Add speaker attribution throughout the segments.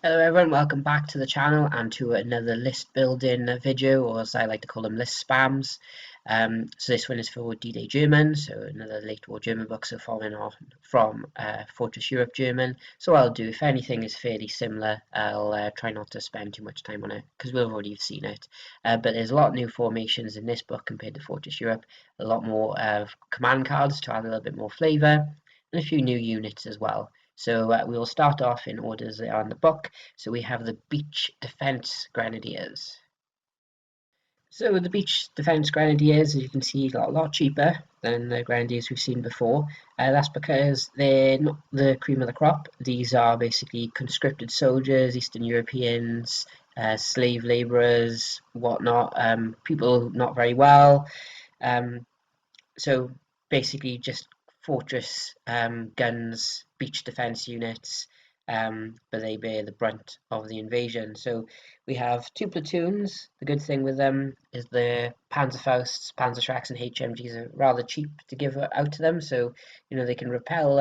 Speaker 1: Hello everyone, welcome back to the channel and to another list building video, or as I like to call them, list spams. So this one is for D-Day German, so another late war German book, so following on from Fortress Europe German. So what I'll do, if anything is fairly similar, I'll try not to spend too much time on it, because we've already seen it. But there's a lot of new formations in this book compared to Fortress Europe, a lot more command cards to add a little bit more flavour, and a few new units as well. So we will start off in order as they are in the book. So we have the Beach Defence Grenadiers. So the Beach Defence Grenadiers, as you can see, got a lot cheaper than the Grenadiers we've seen before. That's because they're not the cream of the crop. These are basically conscripted soldiers, Eastern Europeans, slave labourers, whatnot, people not very well. So basically just fortress guns, beach defense units, but they bear the brunt of the invasion. So we have two platoons. The good thing with them is the Panzerfausts, Panzerschrecks, and HMGs are rather cheap to give out to them. So they can repel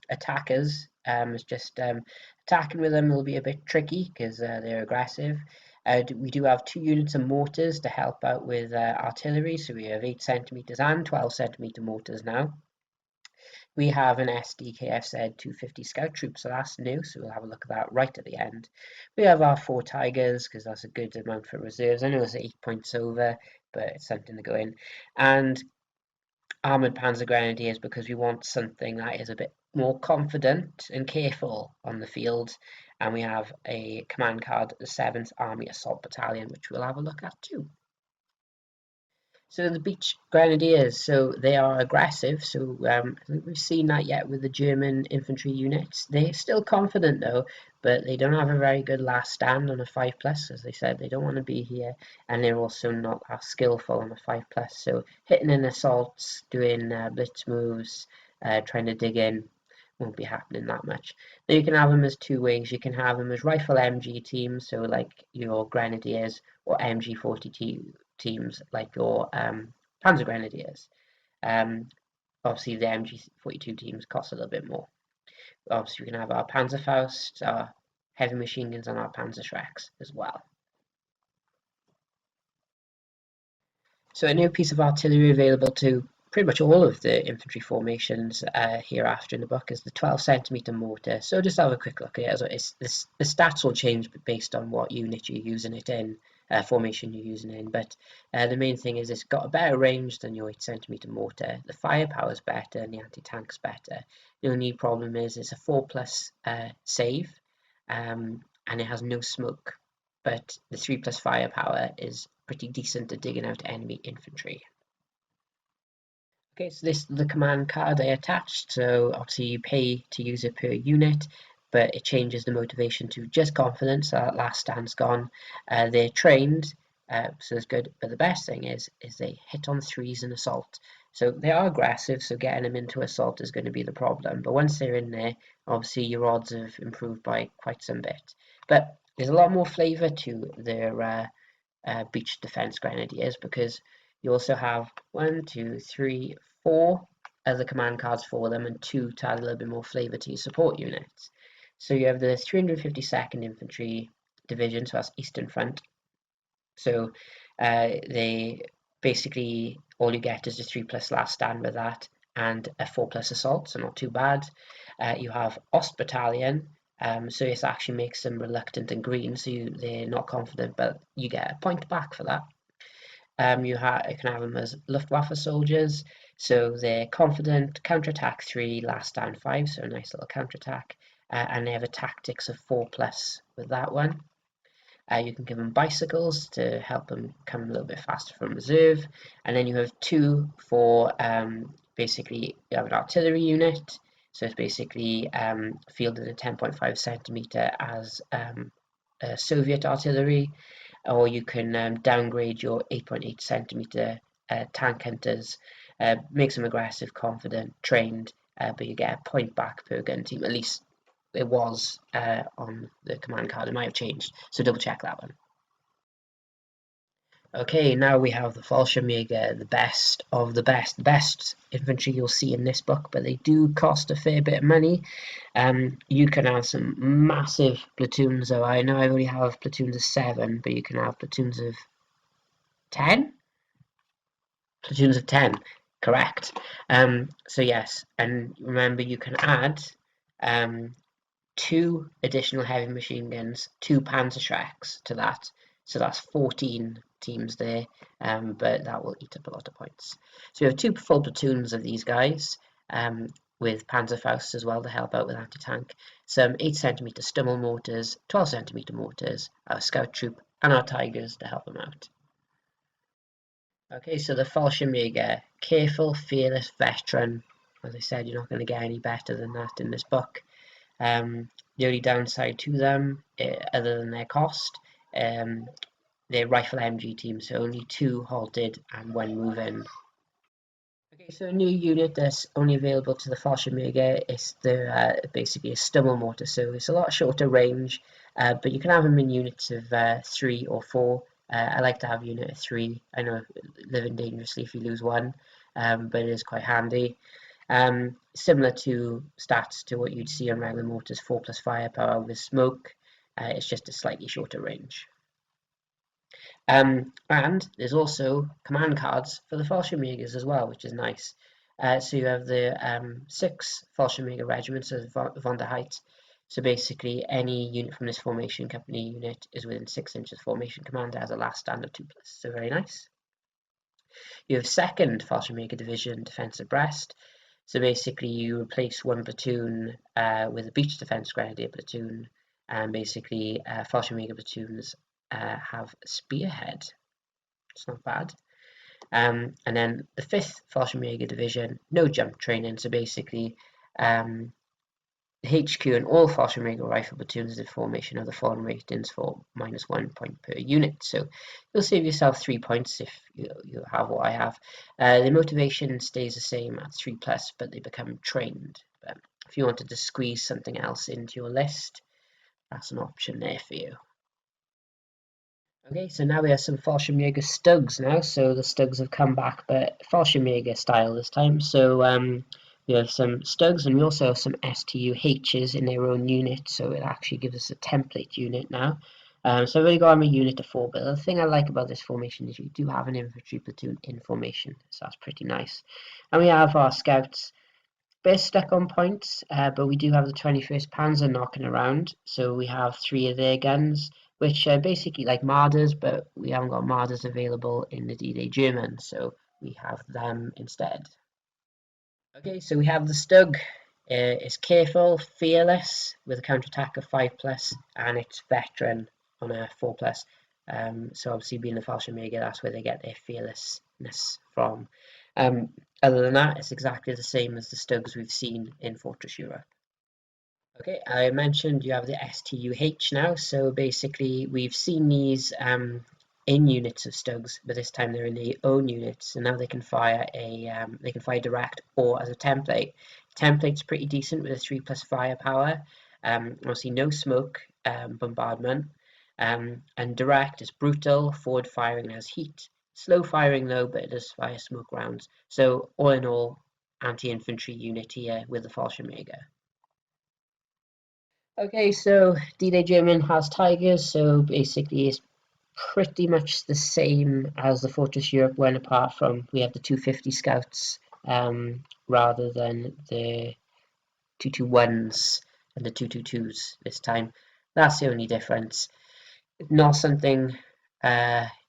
Speaker 1: attackers. It's just attacking with them will be a bit tricky because they're aggressive. We do have 2 units of mortars to help out with artillery, so we have 8 centimeters and 12 centimeter mortars now. We have an SDKFZ 250 scout troop, so that's new, so we'll have a look at that right at the end. We have our 4 Tigers, because that's a good amount for reserves. I know it's 8 points over, but it's something to go in. And Armoured Panzergrenadiers, because we want something that is a bit more confident and careful on the field. And we have a command card, the 7th Army Assault Battalion, which we'll have a look at too. So the Beach Grenadiers, so they are aggressive, so I think we've seen that yet with the German infantry units. They're still confident though, but they don't have a very good last stand on a 5+, as they said, they don't want to be here, and they're also not as skillful on a 5+, so hitting in assaults, doing blitz moves, trying to dig in, won't be happening that much. Now you can have them as 2 ways. You can have them as rifle MG teams, so like your Grenadiers, or MG 42 teams like your Panzer Grenadiers. Obviously the MG 42 teams cost a little bit more. Obviously we can have our Panzerfausts, our heavy machine guns, and our Panzerschrecks as well. So a new piece of artillery available to pretty much all of the infantry formations hereafter in the book is the 12 centimeter mortar. So just have a quick look at it. The stats will change based on what unit you're using it in, formation you're using it in, but the main thing is it's got a better range than your 8 centimeter mortar. The firepower is better and the anti-tank's better. The only problem is it's a 4+ save, and it has no smoke, but the 3+ firepower is pretty decent at digging out enemy infantry. Okay, so this is the command card I attached. So obviously you pay to use it per unit, but it changes the motivation to just confidence. So that last stand's gone. They're trained, so it's good. But the best thing is they hit on 3s in assault. So they are aggressive, so getting them into assault is going to be the problem. But once they're in there, obviously your odds have improved by quite some bit. But there's a lot more flavour to their Beach Defence Grenadiers, because you also have 1, 2, 3, 4 other command cards for them, and 2 to add a little bit more flavour to your support units. So you have the 352nd Infantry Division, so that's Eastern Front. So they basically, all you get is a 3+ last stand with that, and a 4+ assault, so not too bad. You have Ost Battalion, so this actually makes them reluctant and green, so they're not confident, but you get a point back for that. You can have them as Luftwaffe soldiers, so they're confident, counterattack 3, last stand 5, so a nice little counterattack, and they have a tactics of 4+ with that one. You can give them bicycles to help them come a little bit faster from reserve, and then you have 2 for basically you have an artillery unit, so it's basically fielded at 10.5 centimeter as Soviet artillery, or you can downgrade your 8.8 centimeter tank hunters, makes them aggressive, confident, trained, but you get a point back per gun team. At least it was on the command card. It might have changed, so double check that one. Okay, now we have the Fallshirmjager, the best of the best. The best infantry you'll see in this book, but they do cost a fair bit of money. You can have some massive platoons, though. I know I only have platoons of 7, but you can have platoons of 10? Platoons of 10, correct. So yes, and remember you can add 2 additional heavy machine guns, 2 Panzerschrecks to that. So that's 14 teams there, but that will eat up a lot of points. So we have 2 full platoons of these guys, with Panzerfausts as well to help out with anti-tank, some 8cm Stummel mortars, 12cm mortars, our scout troop, and our Tigers to help them out. Okay, so the Fallschirmjäger, careful, fearless veteran. As I said, you're not going to get any better than that in this book. The only downside to them, other than their cost, they're rifle MG team, so only 2 halted and 1 move-in. Okay, so a new unit that's only available to the Fallschirmjäger is the basically a Stummel mortar, so it's a lot shorter range, but you can have them in units of 3 or 4. I like to have a unit of 3. I know living dangerously if you lose 1, but it is quite handy. Similar to stats to what you'd see on regular mortars, 4+ firepower with smoke. It's just a slightly shorter range. And there's also command cards for the Fallschirmjägers as well, which is nice. So you have the 6 Fallschirmjäger regiments of von der Height. So basically, any unit from this formation company unit is within 6 inches of formation commander has a last stand of 2+. So very nice. You have 2nd Fallschirmjäger Division Defensive Brest. So basically, you replace 1 platoon with a beach defense grenadier platoon, and basically, Fallschirmjäger platoons have spearhead. It's not bad. And then the 5th Fallschirmjäger Division, no jump training. So basically, the HQ and all Fallschirmjäger rifle platoons in formation have the following ratings for -1 point per unit. So you'll save yourself 3 points if you have what I have. The motivation stays the same at 3+, but they become trained. But if you wanted to squeeze something else into your list, that's an option there for you. Okay, so now we have some Fallschirmjager StuGs now. So the StuGs have come back, but Fallschirmjager style this time. So we have some StuGs, and we also have some STUHs in their own unit. So it actually gives us a template unit now. So I've only got my unit of 4, but the thing I like about this formation is you do have an infantry platoon in formation. So that's pretty nice. And we have our scouts. Bit stuck on points, but we do have the 21st Panzer knocking around. So we have 3 of their guns, which are basically like Marders, but we haven't got Marders available in the D-Day German, so we have them instead. Okay, so we have the Stug. It's careful, fearless, with a counterattack of 5+, and it's veteran on a 4+. So obviously being the Fallschirmjäger, that's where they get their fearlessness from. Other than that, it's exactly the same as the StuGs we've seen in Fortress Europe. Okay, I mentioned you have the STUH now, so basically we've seen these in units of StuGs, but this time they're in their own units, and now they can fire direct or as a template. Template's pretty decent with a 3+ firepower. Obviously no smoke bombardment, and direct is brutal, forward firing has heat. Slow firing though, but it does fire smoke rounds. So all in all, anti-infantry unit here with the Fallschirmjäger. Okay, so D-Day German has Tigers, so basically it's pretty much the same as the Fortress Europe one, apart from we have the 250 Scouts rather than the 221s and the 222s this time. That's the only difference. Not something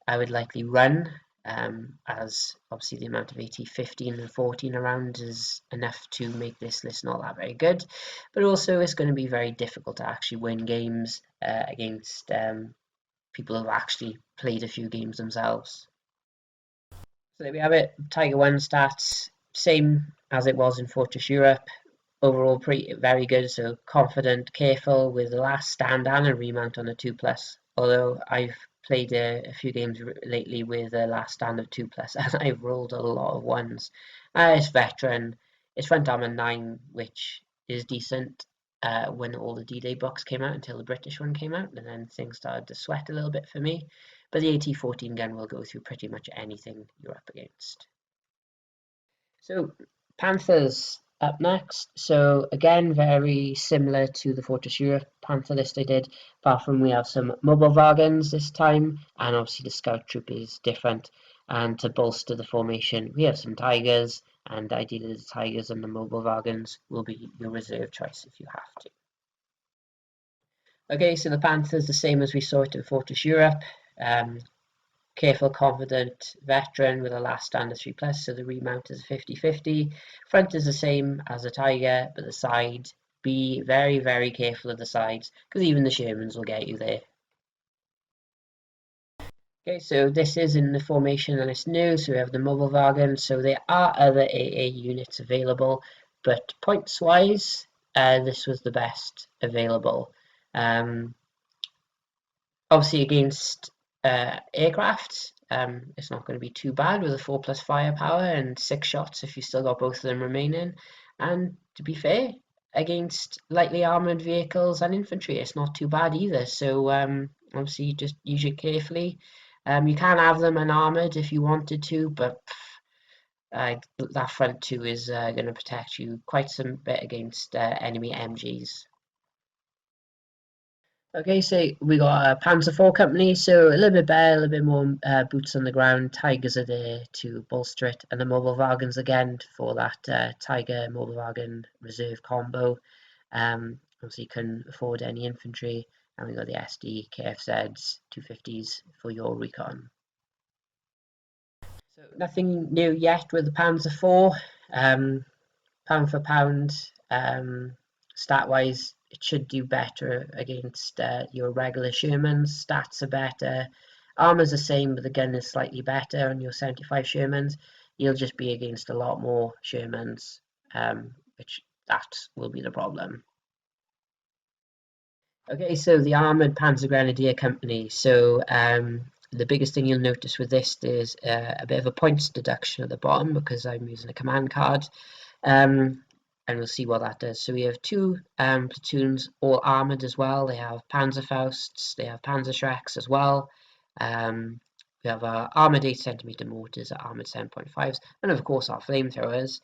Speaker 1: I would likely run, as obviously the amount of AT 15 and 14 around is enough to make this list not that very good, but also it's going to be very difficult to actually win games against people who have actually played a few games themselves. So there we have it, Tiger 1 stats, same as it was in Fortress Europe. Overall very good, so confident, careful with the last stand and a remount on a 2+, although I've played a few games lately with a last stand of 2+, and I've rolled a lot of 1s. It's veteran, it's front armor 9, which is decent when all the D-Day books came out until the British one came out, and then things started to sweat a little bit for me. but the AT-14 gun will go through pretty much anything you're up against. So Panthers up next. So again, very similar to the Fortress Europe Panther list I did, apart from we have some mobile wagons this time, and obviously the scout troop is different. And to bolster the formation, we have some Tigers, and ideally the Tigers and the mobile wagons will be your reserve choice if you have to. Okay, so the Panthers, the same as we saw it in Fortress Europe. Careful, confident veteran with a last stand of 3+, so the remount is 50-50. Front is the same as a Tiger, but the side, be very, very careful of the sides, because even the Shermans will get you there. Okay, so this is in the formation and it's new, so we have the mobile wagon, so there are other AA units available, but points-wise, this was the best available. Obviously against aircraft, it's not going to be too bad with a 4+ firepower and 6 shots if you still got both of them remaining. And to be fair, against lightly armoured vehicles and infantry, it's not too bad either. So obviously just use it carefully. You can have them unarmoured if you wanted to, but that front 2 is going to protect you quite some bit against enemy MGs. Okay, so we got a Panzer IV company, so a little bit better, a little bit more boots on the ground. Tigers are there to bolster it, and the mobile wagons again for that Tiger mobile wagon reserve combo. Obviously, you can afford any infantry, and we got the SD, KFZs, 250s for your recon. So nothing new yet with the Panzer IV. Pound for pound, stat-wise, it should do better against your regular Shermans. Stats are better. Armor's the same, but the gun is slightly better on your 75 Shermans. You'll just be against a lot more Shermans, which that will be the problem. Okay, so the Armoured Panzergrenadier Company. So the biggest thing you'll notice with this is a bit of a points deduction at the bottom because I'm using a command card. And we'll see what that does. So we have 2 platoons, all armoured as well. They have Panzerfausts, they have Panzerschrecks as well. We have our armoured 8cm mortars, our armoured 7.5s, and of course our flamethrowers.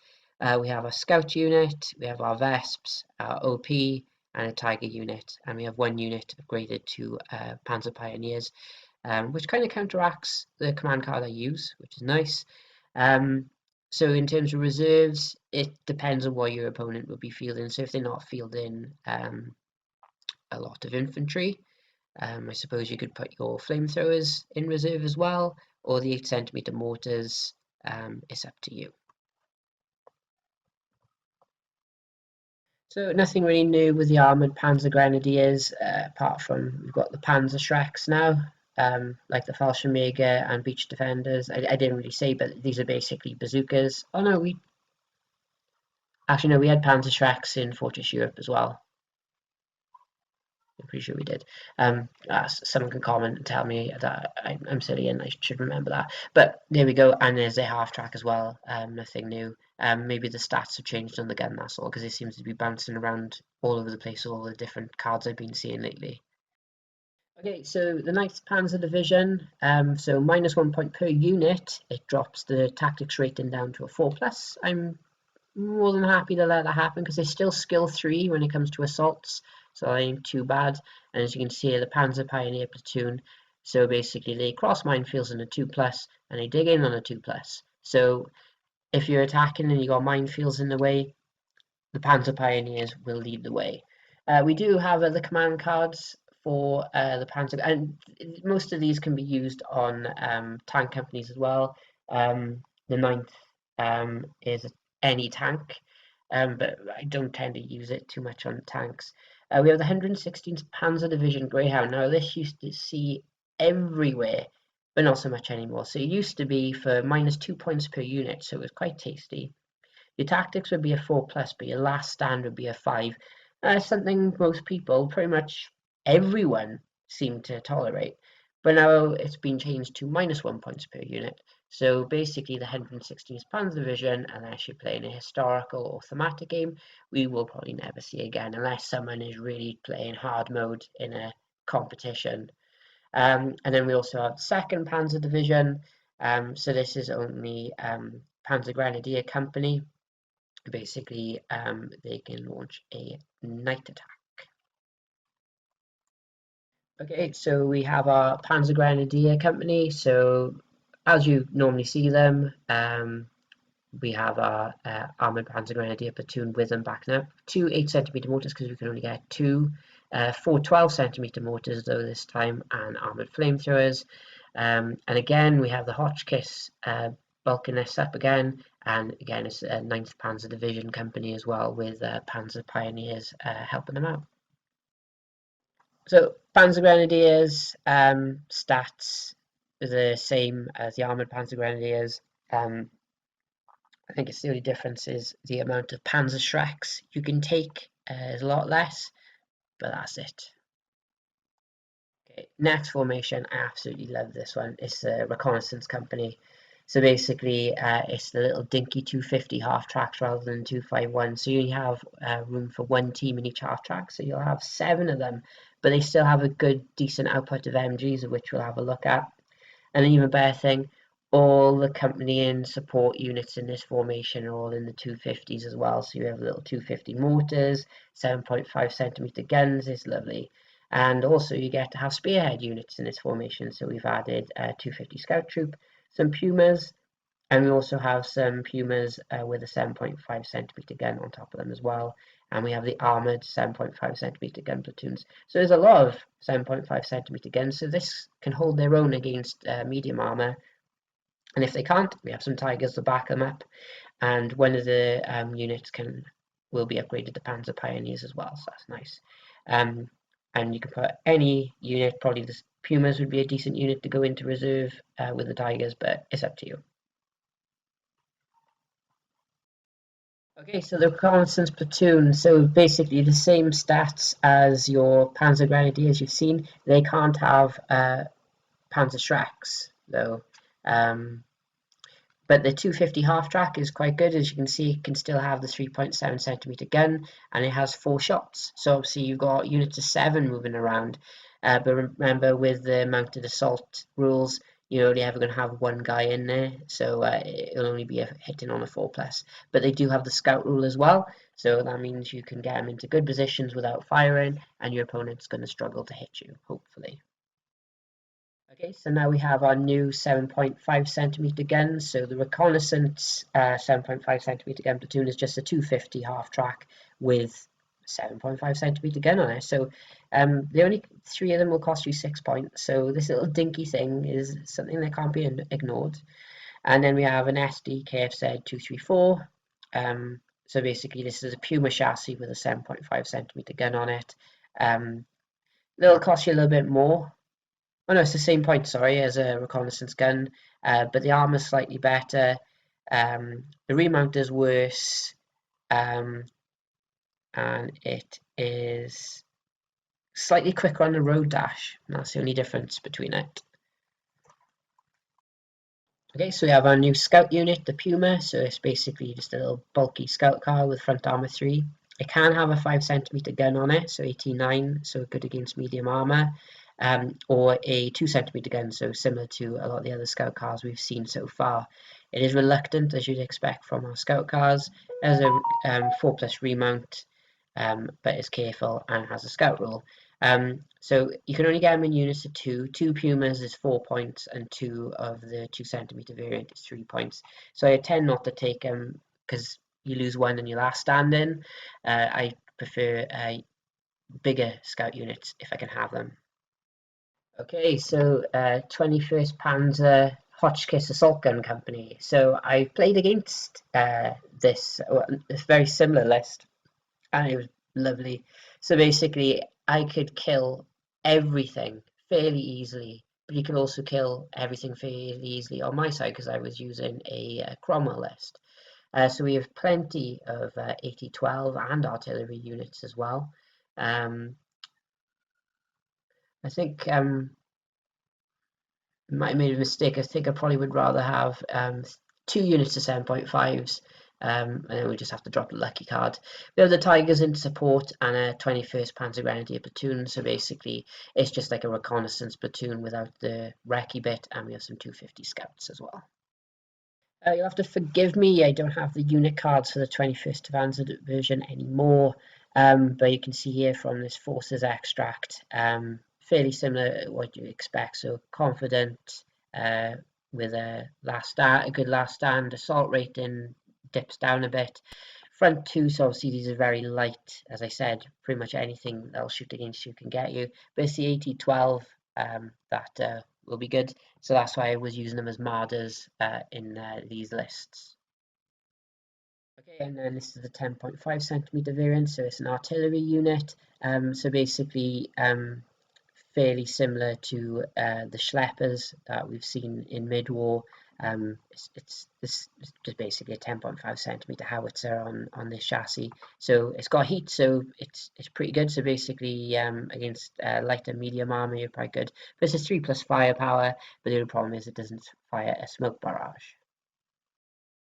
Speaker 1: We have a scout unit, we have our Vesps, our OP, and a Tiger unit, and we have 1 unit upgraded to Panzer Pioneers, which kind of counteracts the command card I use, which is nice. So in terms of reserves, it depends on what your opponent will be fielding. So if they're not fielding a lot of infantry, I suppose you could put your flamethrowers in reserve as well, or the 8cm mortars. It's up to you. So nothing really new with the armoured Panzergrenadiers, apart from we've got the Panzerschrecks now. Like the Fallshirmjager and Beach Defenders. I didn't really say, but these are basically bazookas. Oh no, we had Panzerschrecks in Fortress Europe as well. I'm pretty sure we did. Someone can comment and tell me that I'm silly and I should remember that. But there we go, and there's a half track as well. Nothing new. Maybe the stats have changed on the gun, that's all, because it seems to be bouncing around all over the place, all the different cards I've been seeing lately. Okay, so the 9th Panzer Division, so -1 point per unit, it drops the tactics rating down to a 4+. I'm more than happy to let that happen because they're still skill 3 when it comes to assaults, so that ain't too bad. And as you can see here, the Panzer Pioneer platoon, so basically they cross minefields in a 2+, and they dig in on a 2+. So if you're attacking and you got minefields in the way, the Panzer Pioneers will lead the way. We do have other command cards for the Panzer, and most of these can be used on tank companies as well. The 9th is any tank, but I don't tend to use it too much on tanks. We have the 116th Panzer Division Greyhound. Now this used to see everywhere, but not so much anymore. So it used to be for -2 points per unit, so it was quite tasty. Your tactics would be a 4+, but your last stand would be a 5. Something most people, pretty much everyone, seem to tolerate. But now it's been changed to -1 points per unit. So basically the 116th Panzer Division, unless you're playing a historical or thematic game, we will probably never see again, unless someone is really playing hard mode in a competition. And then we also have the 2nd Panzer Division. So this is only Panzergrenadier company. Basically, they can launch a night attack. Okay, so we have our Panzergrenadier company. So as you normally see them, we have our armoured Panzergrenadier platoon with them back now. 2 8cm mortars, because we can only get 2. 4 12cm mortars though this time, and armoured flamethrowers. And again, we have the Hotchkiss bulking this up again, and again it's a 9th Panzer Division company as well, with Panzer Pioneers helping them out. So Panzergrenadiers stats are the same as the armoured Panzergrenadiers. I think it's the only difference is the amount of Panzerschrecks you can take is a lot less, but that's it. Okay, next formation, I absolutely love this one. It's the reconnaissance company. So basically, it's the little dinky 250 half tracks rather than 251. So you have room for 1 team in each half track. So you'll have 7 of them, but they still have a good, decent output of MGs, which we'll have a look at. And an even better thing, all the company and support units in this formation are all in the 250s as well. So you have little 250 mortars, 7.5cm guns. It's lovely. And also you get to have spearhead units in this formation. So we've added 250 scout troop, some Pumas, and we also have some Pumas with a 7.5cm gun on top of them as well. And we have the armoured 7.5cm gun platoons. So there's a lot of 7.5cm guns. So this can hold their own against medium armour. And if they can't, we have some Tigers to back them up. And one of the units will be upgraded to Panzer Pioneers as well. So that's nice. And you can put any unit, probably the Pumas would be a decent unit to go into reserve with the Tigers, but it's up to you. Okay, so the reconnaissance platoon, so basically the same stats as your Panzer Grenadiers you've seen. They can't have Panzerschrecks though. But the 250 half track is quite good. As you can see, it can still have the 3.7cm gun, and it has 4 shots. So obviously you've got units of 7 moving around. But remember, with the mounted assault rules, you're only ever going to have 1 guy in there, so it'll only be hitting on a 4+. But they do have the scout rule as well, so that means you can get them into good positions without firing, and your opponent's going to struggle to hit you, hopefully. Okay, so now we have our new 7.5cm gun. So the reconnaissance 7.5cm gun platoon is just a 250 half track with 7.5cm gun on it. So the only 3 of them will cost you 6 points. So this little dinky thing is something that can't be ignored. And then we have an SD KFZ 234. So basically this is a Puma chassis with a 7.5cm gun on it. It'll cost you a little bit more. Oh no, it's the same point, sorry, as a reconnaissance gun, but the armor's slightly better. The remount is worse, and it is slightly quicker on the road dash. And that's the only difference between it. Okay, so we have our new scout unit, the Puma. So it's basically just a little bulky scout car with front armor 3. It can have a 5cm gun on it, so 89, so good against medium armor. Or a 2cm gun, so similar to a lot of the other scout cars we've seen so far. It is reluctant, as you'd expect from our scout cars. It has a 4+ remount, but is careful and has a scout rule. So you can only get them in units of 2. 2 Pumas is 4 points, and 2 of the 2cm variant is 3 points. So I tend not to take them because you lose 1 and your last standing. I prefer bigger scout units if I can have them. Okay, so 21st Panzer Hotchkiss Assault Gun Company. So I played against this very similar list, and it was lovely. So basically, I could kill everything fairly easily, but you can also kill everything fairly easily on my side because I was using a Cromwell list. So we have plenty of 8012 and artillery units as well. I think might have made a mistake. I think I probably would rather have 2 units of 7.5s and then we just have to drop the lucky card. We have the Tigers in support and a 21st Panzergrenadier platoon, so basically it's just like a reconnaissance platoon without the recce bit, and we have some 250 scouts as well. You'll have to forgive me, I don't have the unit cards for the 21st Panzer version anymore, but you can see here from this forces extract, fairly similar to what you expect, so confident, with a good last stand, assault rating dips down a bit. Front two, so obviously these are very light, as I said, pretty much anything that'll shoot against you can get you. But it's the 80-12 that will be good, so that's why I was using them as martyrs in these lists. Okay, and then this is the 10.5 centimeter variant, so it's an artillery unit. So basically, fairly similar to the Schleppers that we've seen in mid-war. It's just basically a 10.5 centimeter howitzer on this chassis. So it's got heat, so it's pretty good. So basically, against light and medium armor, you're quite good. But it's a 3+ firepower, but the only problem is it doesn't fire a smoke barrage.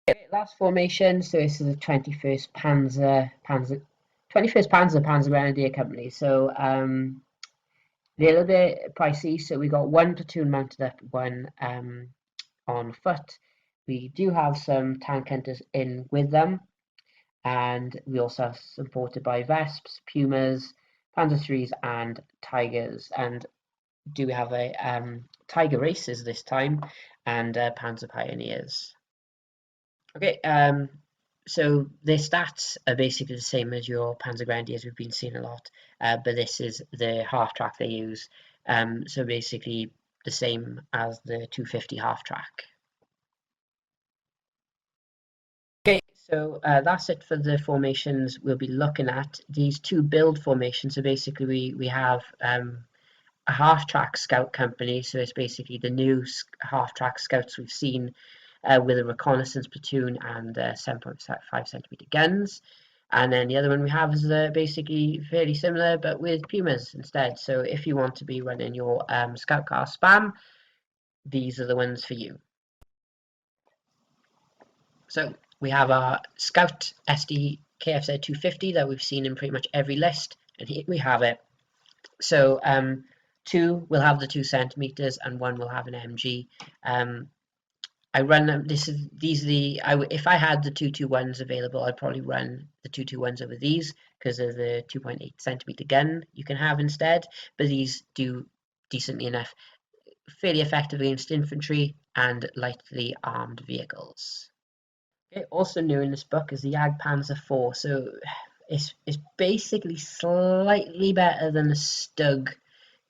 Speaker 1: Okay, last formation. So this is the 21st Panzergrenadier Company. So a little bit pricey, so we got one platoon mounted up, one on foot. We do have some tank hunters in with them, and we also have supported by Vesps, Pumas, Panzer IIIs, and Tigers. And do we have a Tiger Races this time, and Panzer Pioneers. Okay, so their stats are basically the same as your Panzergrenadiers we've been seeing a lot, but this is the half track they use. So basically the same as the 250 half track. Okay, so that's it for the formations we'll be looking at. These two build formations, so basically we have a half track scout company, so it's basically the new half track scouts we've seen, with a reconnaissance platoon and 7.5 centimeter guns. And then the other one we have is basically fairly similar, but with Pumas instead. So if you want to be running your scout car spam, these are the ones for you. So we have our Scout SD KFZ 250 that we've seen in pretty much every list, and here we have it. So two will have the 2 centimeters, and one will have an MG. I run them. If I had the 221s available, I'd probably run the 221s over these because of the 2.8 centimeter gun you can have instead. But these do decently enough, fairly effective against infantry and lightly armed vehicles. Okay, also new in this book is the JAGDPANZER 4. So it's basically slightly better than the StuG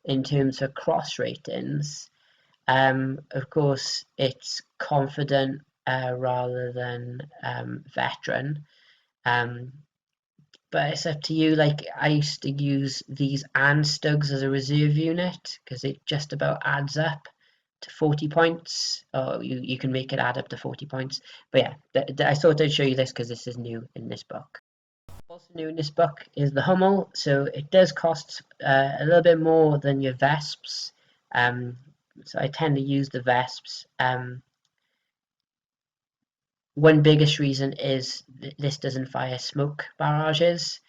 Speaker 1: in terms of cross ratings. Of course, it's confident rather than veteran, but it's up to you. Like, I used to use these and StuGs as a reserve unit because it just about adds up to 40 points, or you can make it add up to 40 points. But yeah, I thought I'd show you this because this is new in this book. Also new in this book is the Hummel, so it does cost a little bit more than your Vesps. So I tend to use the Vesps. One biggest reason is this doesn't fire smoke barrages,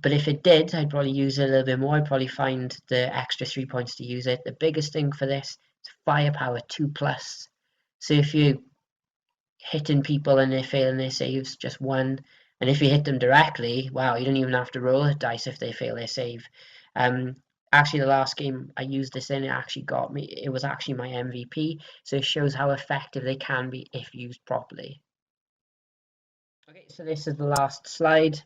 Speaker 1: but if it did, I'd probably use it a little bit more. I'd probably find the extra 3 points to use it. The biggest thing for this is firepower 2+. So if you're hitting people and they're failing their saves, just 1. And if you hit them directly, wow, you don't even have to roll a dice if they fail their save. Actually, the last game I used this in, it was actually my MVP, so it shows how effective they can be if used properly. Okay, so this is the last slide.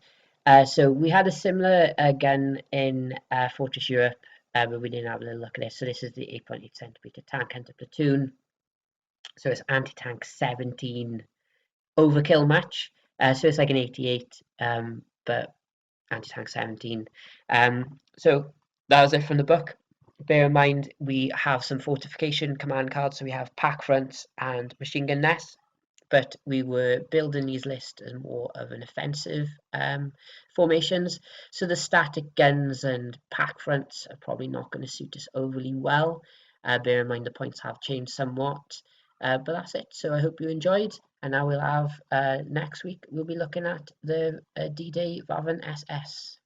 Speaker 1: So we had a similar gun in Fortress Europe, but we didn't have a little look at this. So this is the 8.8 centimeter tank hunter platoon. So it's anti-tank 17 overkill match. So it's like an 88, but anti-tank 17. So that was it from the book. Bear in mind, we have some fortification command cards, so we have pack fronts and machine gun nests, but we were building these lists as more of an offensive formations. So the static guns and pack fronts are probably not going to suit us overly well. Bear in mind the points have changed somewhat, but that's it. So I hope you enjoyed, And now we'll have, next week, we'll be looking at the D-Day Waffen SS.